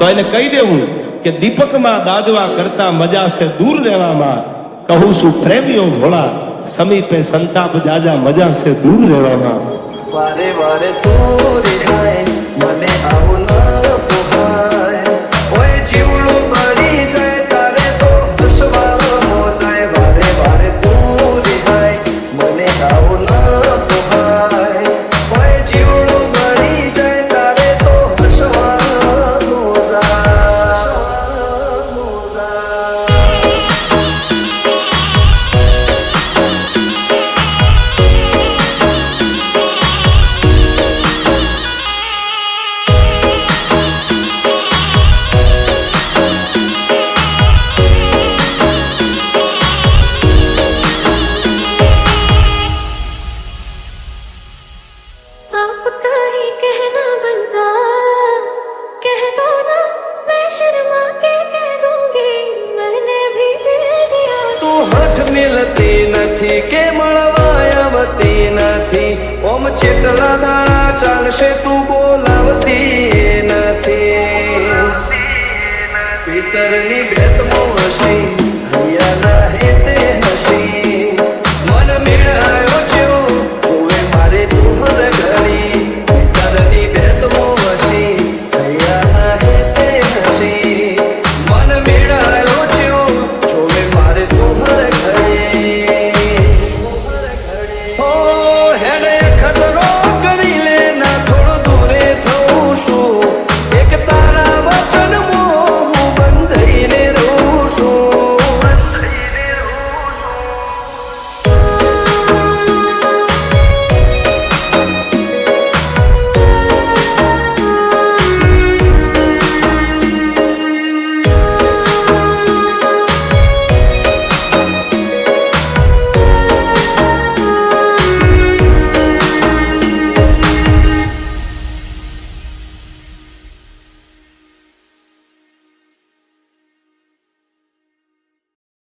એને કહી દેવું કે દીપકમાં દાજવા કરતા મજા છે દૂર રહેવામાં. કહું છું પ્રેમીઓ ભોળા, સમીપે સંતાપ જાજા મજા છે દૂર રહેવામાં. વારે વારે તું રિહાય મને આવું ન પોહાય, ઓય જીવડું બળી જાય તારે તો હસવાનો જાય. વારે વારે તું રિહાય મને આવું ન પોહાય, ઓય જીવડું બળી જાય તારે તો હસવાનો જાય. आपका ही कहना बनता, कह दो ना, मैं शर्मा के कह दूंगी, मैंने भी दिल दिया. તું હઠ મિલતી નથી કે મળવા આવતી નથી, ઓમ ચેટલા દાણા ચાલશે તું બોલાવતી નથી. પિતરની ભેટમાં હસી હૈયા